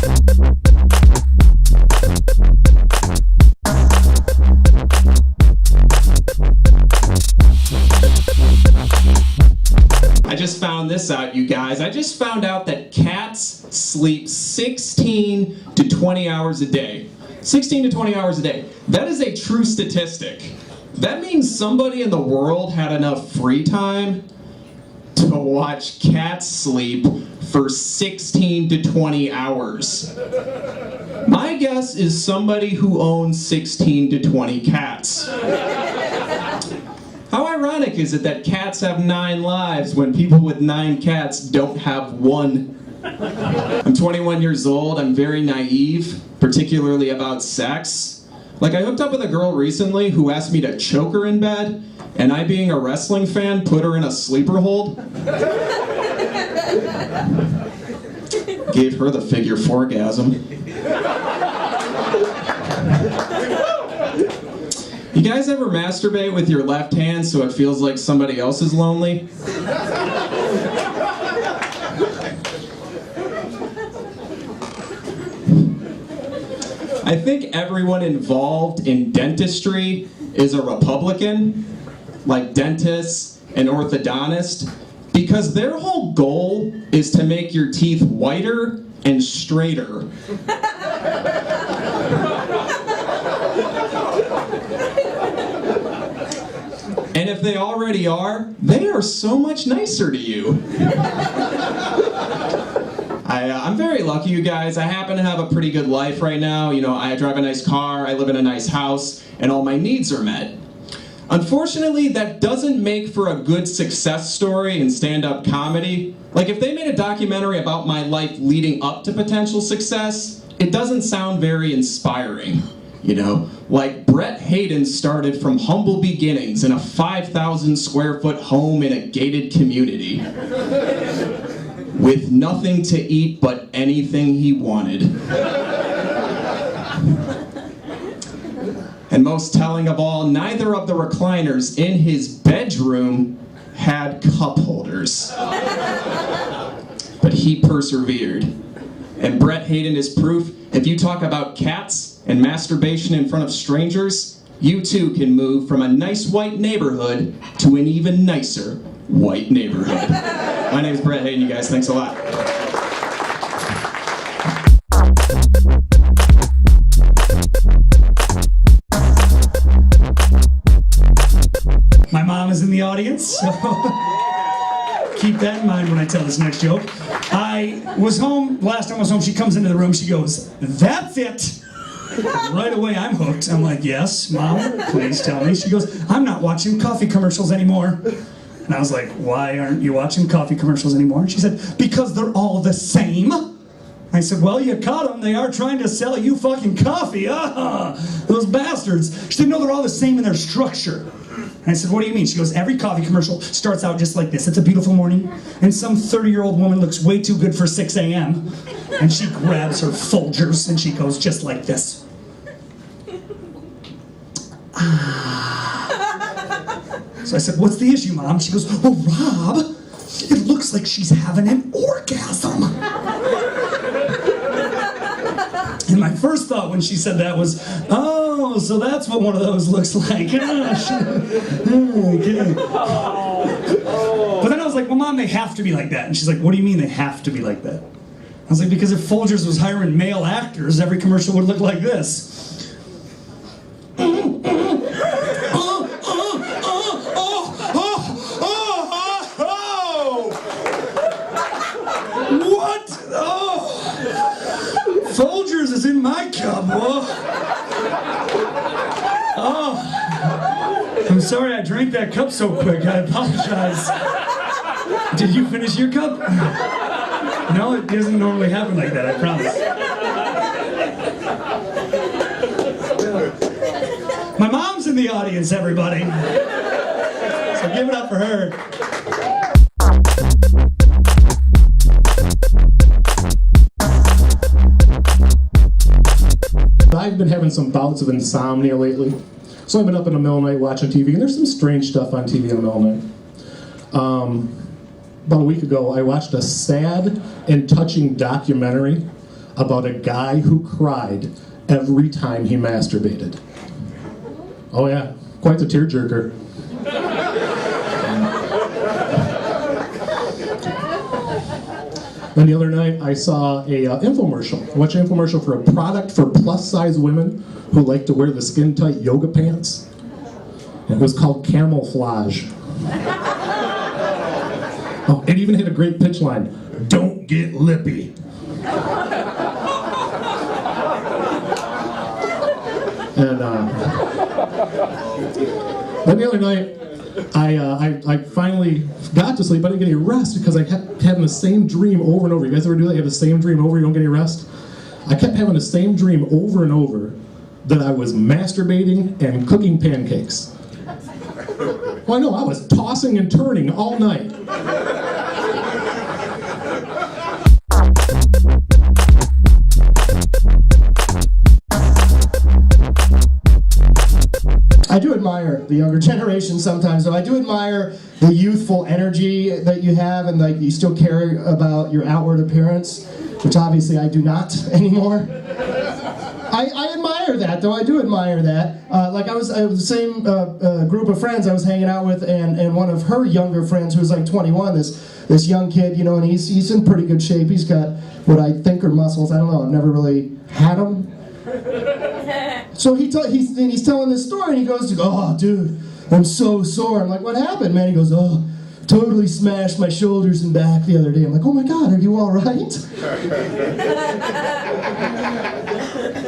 I just found this out, you guys. I just found out that cats sleep 16 to 20 hours a day. 16 to 20 hours a day. That is a true statistic. That means somebody in the world had enough free time to watch cats sleep for 16 to 20 hours. My guess is somebody who owns 16 to 20 cats. How ironic is it that cats have 9 lives when people with 9 cats don't have one? I'm 21 years old, I'm very naive, particularly about sex. Like, I hooked up with a girl recently who asked me to choke her in bed, and I, being a wrestling fan, put her in a sleeper hold. Gave her the figure 4-gasm. You guys ever masturbate with your left hand so it feels like somebody else is lonely? I think everyone involved in dentistry is a Republican, like dentists and orthodontists, because their whole goal is to make your teeth whiter and straighter. And if they already are, they are so much nicer to you. I'm very lucky, you guys. I happen to have a pretty good life right now. You know, I drive a nice car, I live in a nice house, and all my needs are met. Unfortunately, that doesn't make for a good success story in stand-up comedy. Like, if they made a documentary about my life leading up to potential success, it doesn't sound very inspiring. You know, like Brett Hayden started from humble beginnings in a 5,000 square foot home in a gated community with nothing to eat but anything he wanted. And most telling of all, neither of the recliners in his bedroom had cup holders. But he persevered. And Brett Hayden is proof, if you talk about cats and masturbation in front of strangers, you too can move from a nice white neighborhood to an even nicer white neighborhood. My name is Brett Hayden, you guys. Thanks a lot. My mom is in the audience, so keep that in mind when I tell this next joke. I was home, last time I was home, she comes into the room, she goes, "That's it!" Right away, I'm hooked. I'm like, "Yes, Mom, please tell me." She goes, "I'm not watching coffee commercials anymore." And I was like, "Why aren't you watching coffee commercials anymore?" And she said, "Because they're all the same." I said, "Well, you caught them. They are trying to sell you fucking coffee. Ah, those bastards." She said, "No, they're all the same in their structure." And I said, "What do you mean?" She goes, "Every coffee commercial starts out just like this. It's a beautiful morning, and some 30-year-old woman looks way too good for 6 a.m. And she grabs her Folgers, and she goes just like this. So I said, "What's the issue, Mom?" She goes, "Oh, Rob, it looks like she's having an orgasm." And my first thought when she said that was, "Oh, so that's what one of those looks like." Okay. But then I was like, "Well, Mom, they have to be like that." And she's like, "What do you mean they have to be like that?" I was like, "Because if Folgers was hiring male actors, every commercial would look like this." What? Oh! Folgers is in my cup. Oh. I'm sorry I drank that cup so quick. I apologize. Did you finish your cup? No, it doesn't normally happen like that, I promise. My mom's in the audience, everybody. So give it up for her. I've been having some bouts of insomnia lately, so I've been up in the middle of the night watching TV, and there's some strange stuff on TV in the middle of the night. About a week ago, I watched a sad and touching documentary about a guy who cried every time he masturbated. Oh yeah, quite the tearjerker. Then the other night I saw a infomercial. I watched an infomercial for a product for plus-size women who like to wear the skin-tight yoga pants. It was called Camouflage. Oh, it even had a great pitch line. Don't get lippy. And then the other night, I finally got to sleep. I didn't get any rest because I kept having the same dream over and over. You guys ever do that? You have the same dream over, you don't get any rest? I kept having the same dream over and over that I was masturbating and cooking pancakes. Well, I know, I was tossing and turning all night. I do admire the younger generation sometimes, though. I do admire the youthful energy that you have, and like you still care about your outward appearance, which obviously I do not anymore. I admire that, though. I do admire that. Like I was the same group of friends I was hanging out with, and one of her younger friends who was like 21. This young kid, you know, and he's in pretty good shape. He's got what I think are muscles. I don't know. I've never really had them. So he's telling this story, and he goes, "Oh, dude, I'm so sore." I'm like, "What happened, man?" He goes, "Oh, totally smashed my shoulders and back the other day." I'm like, "Oh my God, are you all right?"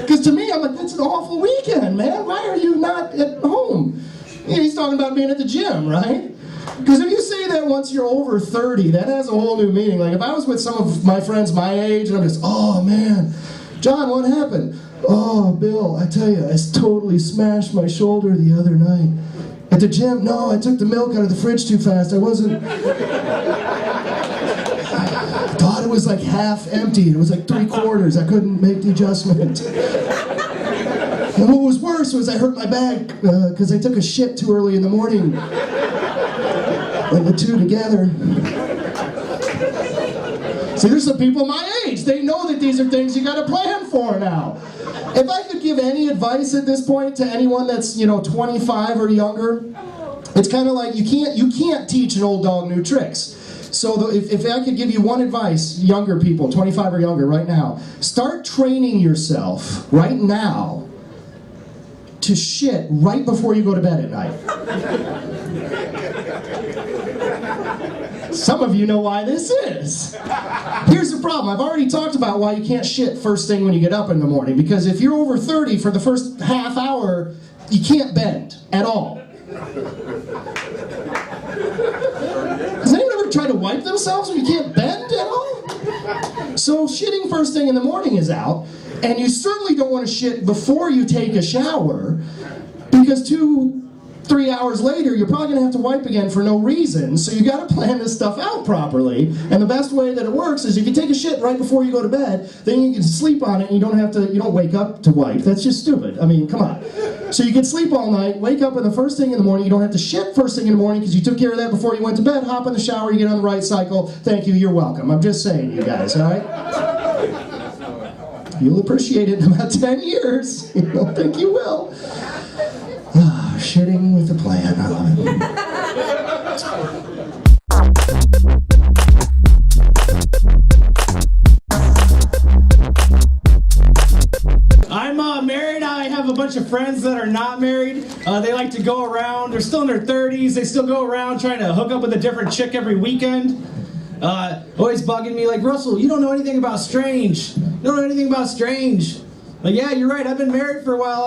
Because to me, I'm like, that's an awful weekend, man. Why are you not at home? You know, he's talking about being at the gym, right? Because if you say that once you're over 30, that has a whole new meaning. Like if I was with some of my friends my age, and I'm just, "Oh man, John, what happened?" "Oh, Bill, I tell you, I totally smashed my shoulder the other night. At the gym, no, I took the milk out of the fridge too fast. I thought it was like half empty. It was like 3/4. I couldn't make the adjustment. And what was worse was I hurt my back because I took a shit too early in the morning. And the two together." See, there's some people my age. They know that these are things you got to plan for now. If I could give any advice at this point to anyone that's 25 or younger, it's kind of like you can't teach an old dog new tricks. So if I could give you one advice, younger people, 25 or younger, right now, start training yourself right now to shit right before you go to bed at night. Some of you know why this is. Here's the problem. I've already talked about why you can't shit first thing when you get up in the morning. Because if you're over 30, for the first half hour, you can't bend at all. Has anyone ever tried to wipe themselves when you can't bend at all? So shitting first thing in the morning is out. And you certainly don't want to shit before you take a shower. Because 2-3 hours later, you're probably going to have to wipe again for no reason. So you got to plan this stuff out properly. And the best way that it works is if you take a shit right before you go to bed, then you can sleep on it and you don't wake up to wipe. That's just stupid. I mean, come on. So you can sleep all night, wake up in the first thing in the morning. You don't have to shit first thing in the morning because you took care of that before you went to bed. Hop in the shower, you get on the right cycle. Thank you, you're welcome. I'm just saying, you guys, all right? You'll appreciate it in about 10 years. You don't think you will. Shitting with a plan. I love it. I'm married. I have a bunch of friends that are not married. They like to go around. They're still in their 30s. They still go around trying to hook up with a different chick every weekend. Always bugging me like, "Russell, you don't know anything about strange. You don't know anything about strange." Like, yeah, you're right. I've been married for a while.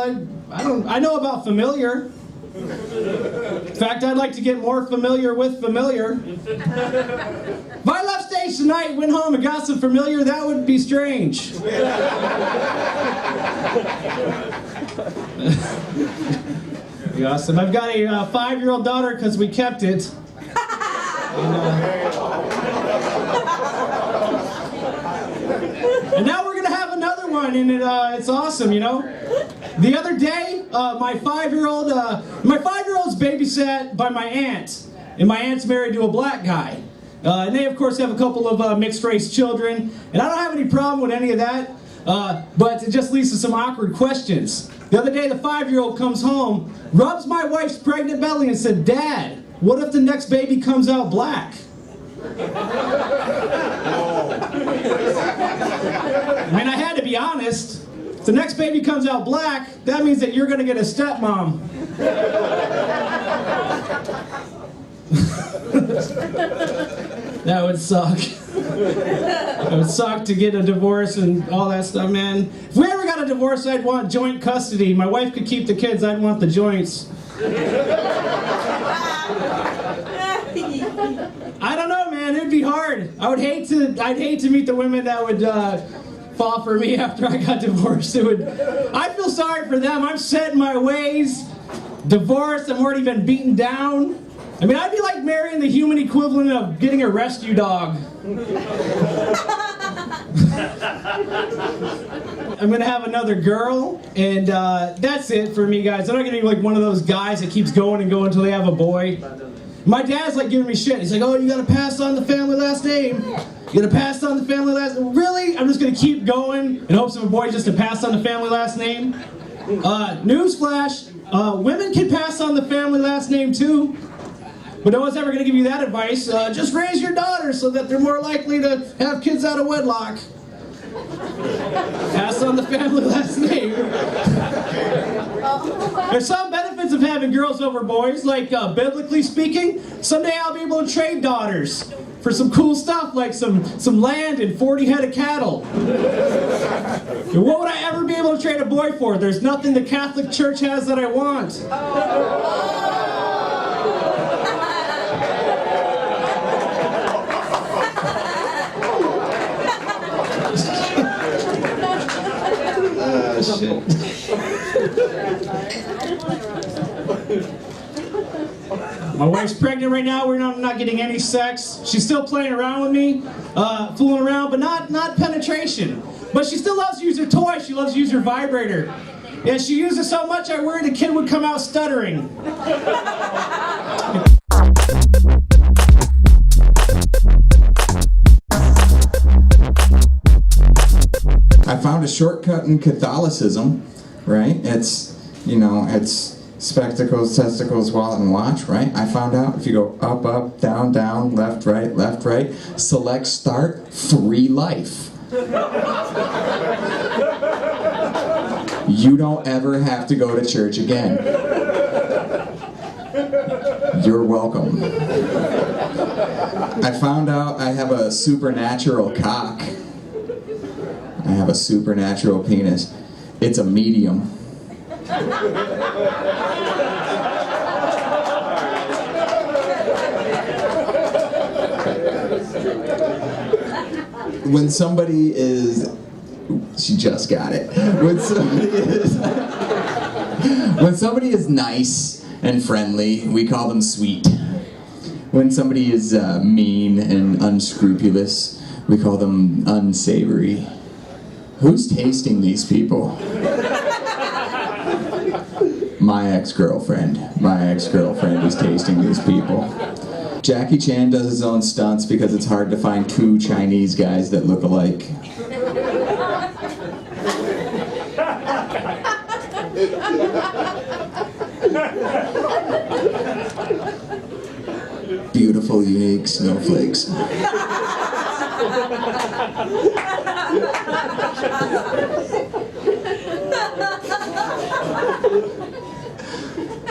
I know about familiar. In fact, I'd like to get more familiar with familiar. If I left stage tonight, went home and got some familiar, that would be strange. Awesome. I've got a 5-year-old daughter because we kept it. And now we're going to have another one, and it's awesome, you know? The other day, my 5-year-old's babysat by my aunt, and my aunt's married to a black guy. And they, of course, have a couple of mixed-race children, and I don't have any problem with any of that. But it just leads to some awkward questions. The other day, the 5-year-old comes home, rubs my wife's pregnant belly and said, "Dad, what if the next baby comes out black?" I mean, I had to be honest. If the next baby comes out black, that means that you're going to get a stepmom. That would suck. It would suck to get a divorce and all that stuff, man. If we ever got a divorce, I'd want joint custody. My wife could keep the kids, I'd want the joints. I don't know, man. It'd be hard. I'd hate to meet the women that would fall for me after I got divorced. I feel sorry for them. I'm set in my ways. Divorced. I'm already been beaten down. I mean, I'd be like marrying the human equivalent of getting a rescue dog. I'm gonna have another girl, and that's it for me, guys. I'm not gonna be like one of those guys that keeps going and going until they have a boy. My dad's like giving me shit. He's like, "Oh, you gotta pass on the family last name. You gotta pass on the family last name." Really? I'm just gonna keep going in hopes of a boy just to pass on the family last name? Newsflash, women can pass on the family last name too. But no one's ever gonna give you that advice. Just raise your daughters so that they're more likely to have kids out of wedlock. Pass on the family last name. There's some benefits of having girls over boys, like biblically speaking, someday I'll be able to trade daughters for some cool stuff like some land and 40 head of cattle. And what would I ever be able to trade a boy for? There's nothing the Catholic Church has that I want. Shit. My wife's pregnant right now. We're not getting any sex. She's still playing around with me, fooling around, but not penetration. But she still loves to use her toy. She loves to use her vibrator. Yeah, she used it so much I worried the kid would come out stuttering. I found a shortcut in Catholicism, right? It's spectacles, testicles, wallet, and watch, right? I found out if you go up, up, down, down, left, right, select start, free life. You don't ever have to go to church again. You're welcome. I found out I have a supernatural cock. I have a supernatural penis. It's a medium. When somebody is... She just got it. When somebody is nice and friendly, we call them sweet. When somebody is mean and unscrupulous, we call them unsavory. Who's tasting these people? My ex-girlfriend. My ex-girlfriend is tasting these people. Jackie Chan does his own stunts because it's hard to find two Chinese guys that look alike. Beautiful, unique snowflakes.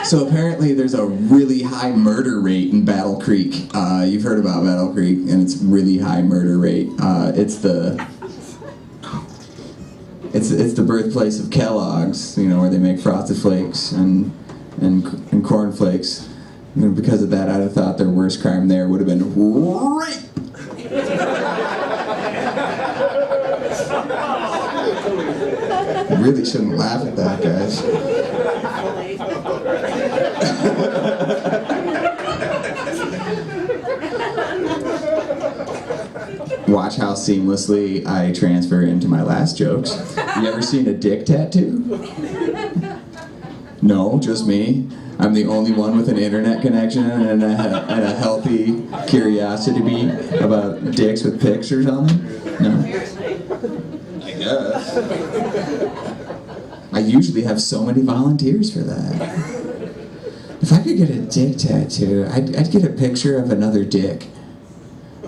So apparently there's a really high murder rate in Battle Creek. You've heard about Battle Creek, and it's really high murder rate. It's the birthplace of Kellogg's, where they make Frosted Flakes and Corn Flakes. And because of that, I'd have thought their worst crime there would have been rape. Really shouldn't laugh at that, guys. Watch how seamlessly I transfer into my last jokes. You ever seen a dick tattoo? No, just me. I'm the only one with an internet connection and a healthy curiosity about dicks with pictures on them? No? guess. I usually have so many volunteers for that. If I could get a dick tattoo, I'd get a picture of another dick.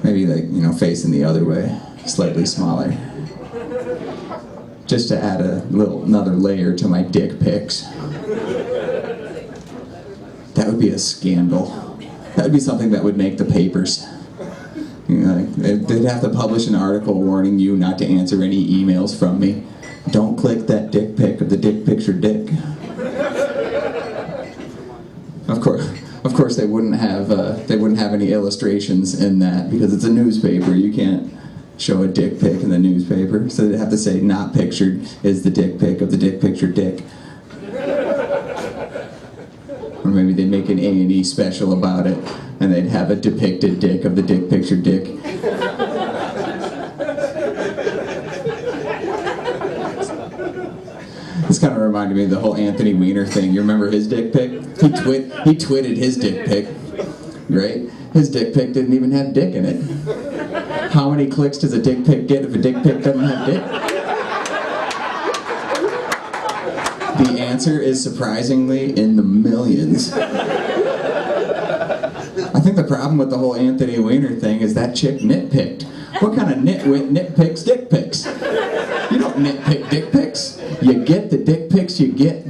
Maybe like, facing the other way, slightly smaller. Just to add another layer to my dick pics. That would be a scandal. That would be something that would make the papers. They'd have to publish an article warning you not to answer any emails from me. Don't click that dick pic of the dick picture dick. Of course, they wouldn't have any illustrations in that because it's a newspaper. You can't show a dick pic in the newspaper, so they'd have to say "not pictured" is the dick pic of the dick picture dick. Or maybe they'd make an A&E special about it, and they'd have a depicted dick of the dick picture dick. This kind of reminded me of the whole Anthony Weiner thing. You remember his dick pic? He twitted his dick pic, right? His dick pic didn't even have dick in it. How many clicks does a dick pic get if a dick pic doesn't have dick? The answer is surprisingly in the millions. I think the problem with the whole Anthony Weiner thing is that chick nitpicked. What kind of nitwit nitpicks dick pics? You don't nitpick dick pics. You get the dick pics you get.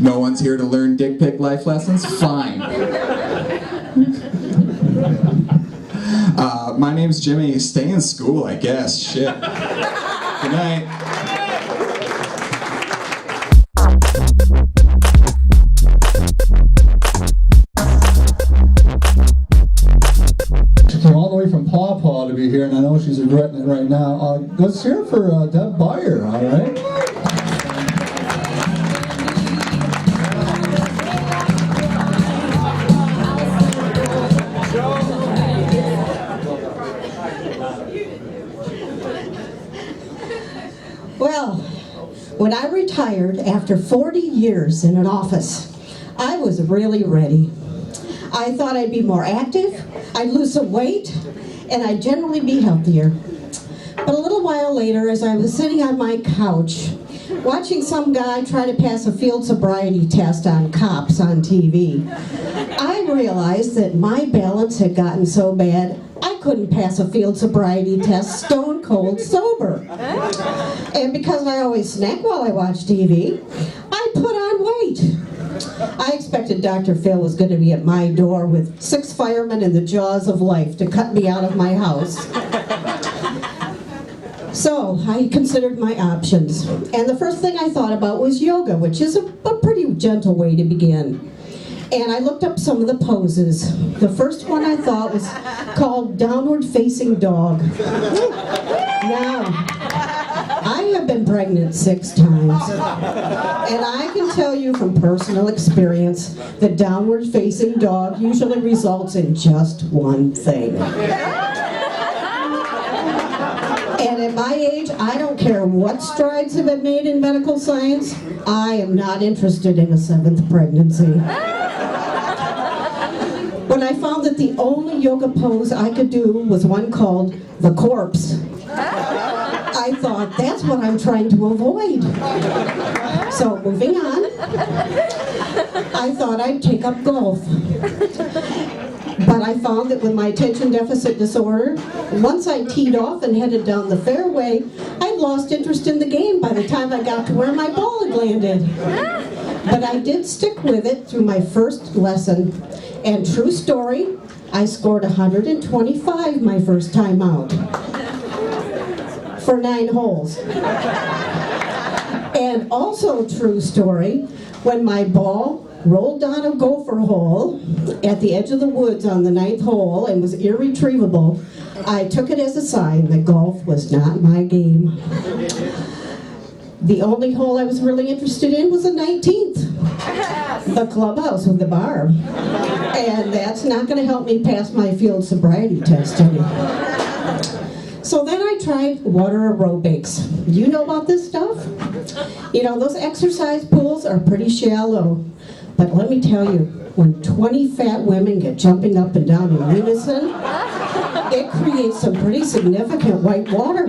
No one's here to learn dick pic life lessons? Fine. My name's Jimmy. Stay in school, I guess. Shit. Good night. Came all the way from Paw Paw to be here, and I know she's regretting it right now. Let's hear it for Deb Byer, all right? Well, when I retired after 40 years in an office, I was really ready. I thought I'd be more active, I'd lose some weight, and I'd generally be healthier. But a little while later, as I was sitting on my couch, watching some guy try to pass a field sobriety test on cops on TV, I realized that my balance had gotten so bad, I couldn't pass a field sobriety test stone cold sober. And because I always snack while I watch TV, I put on weight. I expected Dr. Phil was going to be at my door with 6 firemen in the jaws of life to cut me out of my house. So I considered my options. And the first thing I thought about was yoga, which is a pretty gentle way to begin. And I looked up some of the poses. The first one I thought was called Downward Facing Dog. Now, I have been pregnant 6 times, and I can tell you from personal experience that downward facing dog usually results in just one thing. And at my age, I don't care what strides have been made in medical science, I am not interested in a 7th pregnancy. When I found that the only yoga pose I could do was one called the corpse, I thought, that's what I'm trying to avoid. So, moving on, I thought I'd take up golf. But I found that with my attention deficit disorder, once I teed off and headed down the fairway, I'd lost interest in the game by the time I got to where my ball had landed. But I did stick with it through my first lesson. And true story, I scored 125 my first time out. For 9 holes. And also true story, when my ball rolled down a gopher hole at the edge of the woods on the 9th hole and was irretrievable, I took it as a sign that golf was not my game. The only hole I was really interested in was the 19th, the clubhouse with the bar. And that's not going to help me pass my field sobriety test anymore. So then I tried water aerobics. You know about this stuff? You know, those exercise pools are pretty shallow. But let me tell you, when 20 fat women get jumping up and down in unison, it creates some pretty significant white water.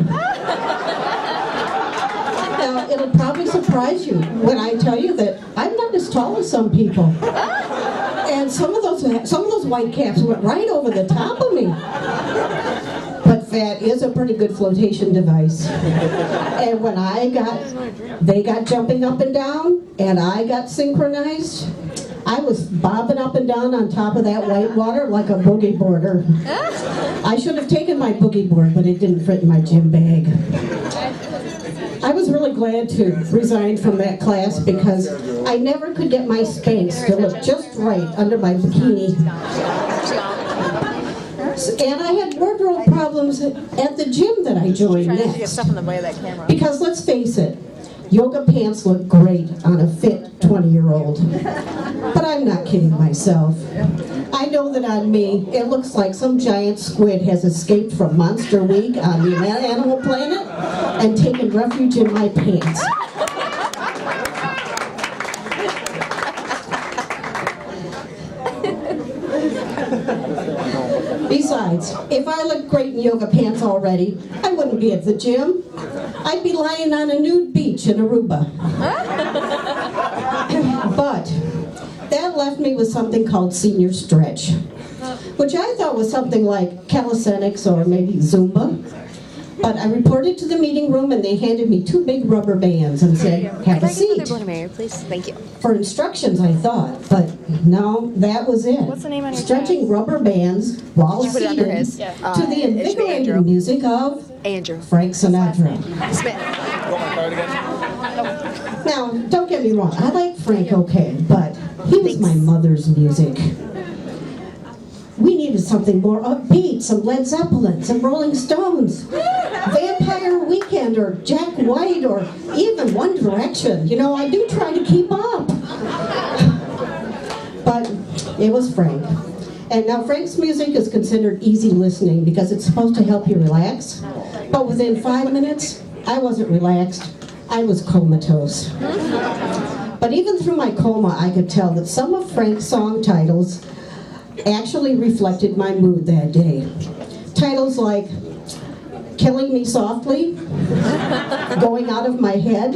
Now, it'll probably surprise you when I tell you that I'm not as tall as some people. And some of those white caps went right over the top of me. But that is a pretty good flotation device. And when they got jumping up and down, and I got synchronized, I was bobbing up and down on top of that white water like a boogie boarder. I should have taken my boogie board, but it didn't fit in my gym bag. I was really glad to resign from that class because I never could get my Spanx to look just right under my bikini. And I had wardrobe problems at the gym that I joined next. Because let's face it, yoga pants look great on a fit 20-year-old. But I'm not kidding myself. I know that on me, it looks like some giant squid has escaped from Monster Week on the Animal Planet and taken refuge in my pants. Besides, if I looked great in yoga pants already, I wouldn't be at the gym. I'd be lying on a nude beach in Aruba. But that left me with something called senior stretch, which I thought was something like calisthenics or maybe Zumba. But I reported to the meeting room and they handed me 2 big rubber bands and said, have a seat. Please? Thank you. For instructions, I thought, but no, that was it. What's the name on your Stretching rubber bands while Put it under seated his. to the invigorating Andrew. music of Andrew. Frank Sinatra. Smith. Now, don't get me wrong, I like Frank okay, but he was my mother's music. We needed something more upbeat, some Led Zeppelin, some Rolling Stones, Vampire Weekend, or Jack White, or even One Direction. You know, I do try to keep up. But it was Frank. And now Frank's music is considered easy listening because it's supposed to help you relax. But within 5 minutes, I wasn't relaxed. I was comatose. But even through my coma, I could tell that some of Frank's song titles actually reflected my mood that day. Titles like Killing Me Softly, Going Out of My Head,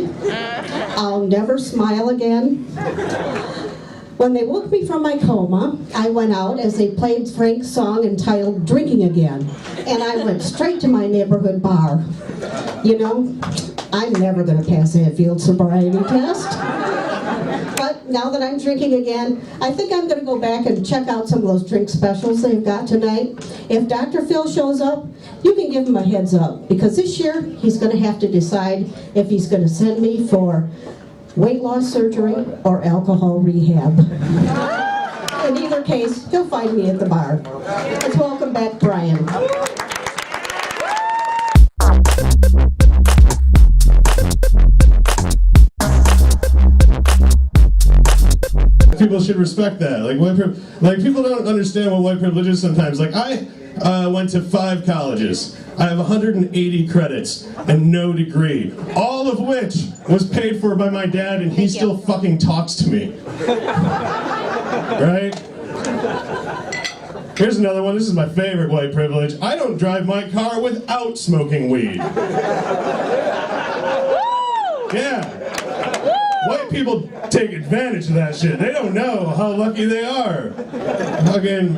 I'll Never Smile Again. When they woke me from my coma, I went out as they played Frank's song entitled Drinking Again, and I went straight to my neighborhood bar. You know, I'm never going to pass that field sobriety test. But now that I'm drinking again, I think I'm going to go back and check out some of those drink specials they've got tonight. If Dr. Phil shows up, you can give him a heads up, because this year he's going to have to decide if he's going to send me for weight loss surgery or alcohol rehab. In either case, he'll find me at the bar. Let's welcome back Brian. People should respect that. Like people don't understand what white privilege is sometimes. Like I went to 5 colleges. I have 180 credits and no degree, all of which was paid for by my dad, and he still fucking talks to me. Right? Here's another one. This is my favorite white privilege. I don't drive my car without smoking weed. Yeah. White people take advantage of that shit. They don't know how lucky they are. Fucking,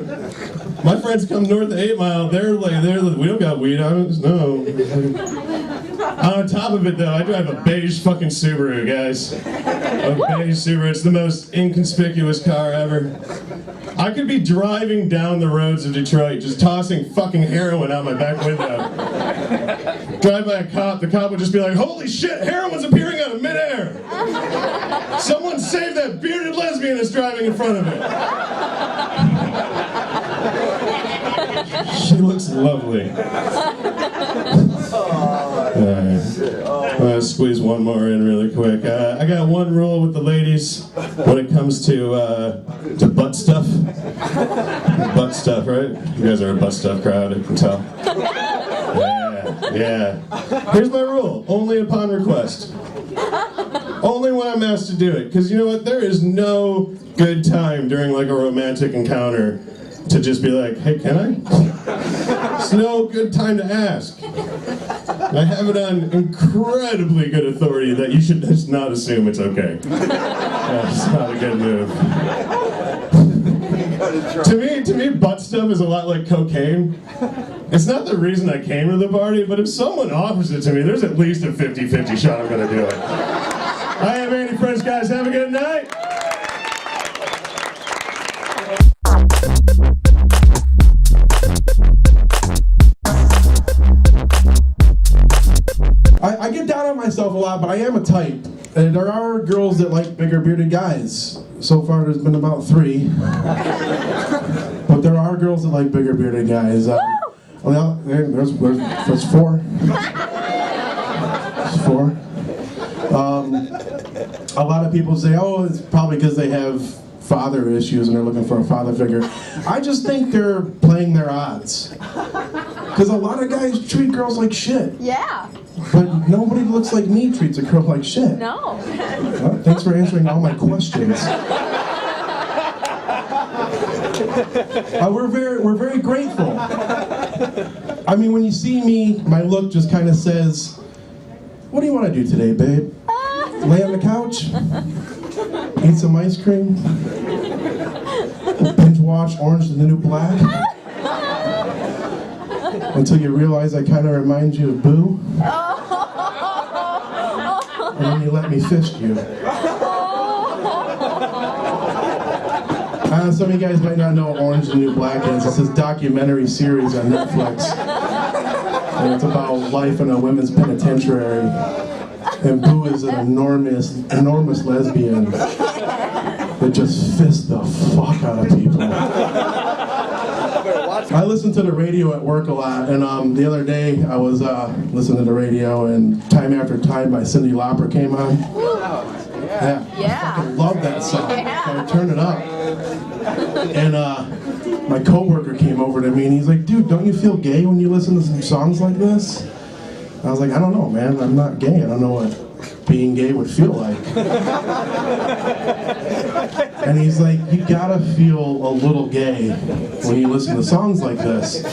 my friends come north of 8 Mile. They're like, we don't got weed on us. No. On top of it, though, I drive a beige fucking Subaru, guys. A beige Subaru. It's the most inconspicuous car ever. I could be driving down the roads of Detroit, just tossing fucking heroin out my back window. Drive by a cop, the cop would just be like, holy shit, heroin's appearing out of midair! Someone save that bearded lesbian that's driving in front of it! She looks lovely. I'm gonna squeeze one more in really quick. I got one rule with the ladies when it comes to butt stuff. Butt stuff, right? You guys are a butt stuff crowd, I can tell. Yeah. Here's my rule. Only upon request. Only when I'm asked to do it. Because you know what? There is no good time during like a romantic encounter to just be like, hey, can I? It's no good time to ask. I have it on incredibly good authority that you should just not assume it's okay. That's not a good move. To me, butt stuff is a lot like cocaine. It's not the reason I came to the party, but if someone offers it to me, there's at least a 50-50 shot I'm gonna do it. I am Andy French, guys. Have a good night. I get down on myself a lot, but I am a type. And there are girls that like bigger bearded guys. So far there's been about 3. But there are girls that like bigger bearded guys. Well, there's 4. There's 4. A lot of people say, oh, it's probably because they have father issues and they're looking for a father figure. I just think they're playing their odds. Because a lot of guys treat girls like shit. Yeah. But nobody that looks like me treats a girl like shit. No. Well, thanks for answering all my questions. We're very grateful. I mean, when you see me, my look just kind of says, what do you want to do today, babe? Lay on the couch? Eat some ice cream? Binge watch Orange is the New Black? Until you realize I kind of remind you of Boo? And then you let me fist you. Some of you guys might not know what Orange is the New Black is. It's this documentary series on Netflix. And it's about life in a women's penitentiary. And Boo is an enormous lesbian that just fists the fuck out of people. I listen to the radio at work a lot, and the other day I was listening to the radio, and Time After Time by Cyndi Lauper came on. Yeah. I fucking love that song. Yeah. So I turned it up. And my coworker came over to me and he's like, dude, don't you feel gay when you listen to some songs like this? I was like, I don't know, man. I'm not gay. I don't know what being gay would feel like. And he's like, you gotta feel a little gay when you listen to songs like this.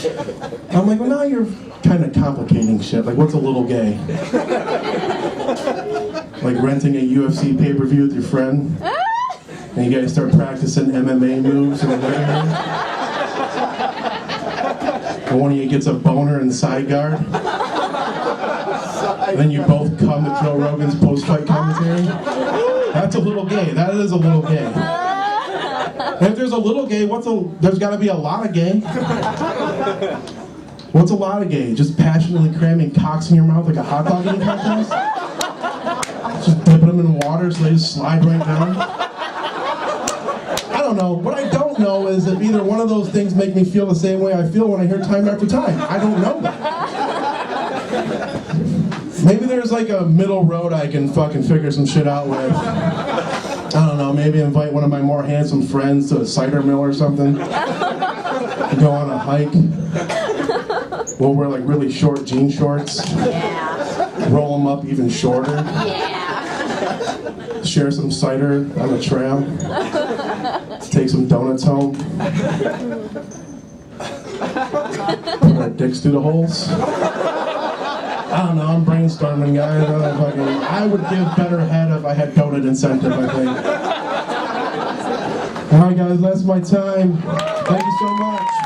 I'm like, well, now you're kind of complicating shit. Like, what's a little gay? Like renting a UFC pay-per-view with your friend? And you guys start practicing MMA moves in the living room? And one of you gets a boner in side guard? And then you both come to Joe Rogan's post-fight commentary? That's a little gay. That is a little gay. And if there's a little gay, there's gotta be a lot of gay. What's a lot of gay? Just passionately cramming cocks in your mouth like a hot dog eating contest? Just dipping them in water so they just slide right down? I don't know. What I don't know is if either one of those things make me feel the same way I feel when I hear Time After Time. I don't know that. Maybe there's like a middle road I can fucking figure some shit out with. I don't know, maybe invite one of my more handsome friends to a cider mill or something. Go on a hike. We'll wear like really short jean shorts. Yeah. Roll them up even shorter. Yeah. Share some cider on the trail. Take some donuts home. Put our dicks through the holes. I don't know, I'm brainstorming, guys. I would give better head if I had donut incentive, I think. Alright guys, that's my time. Thank you so much.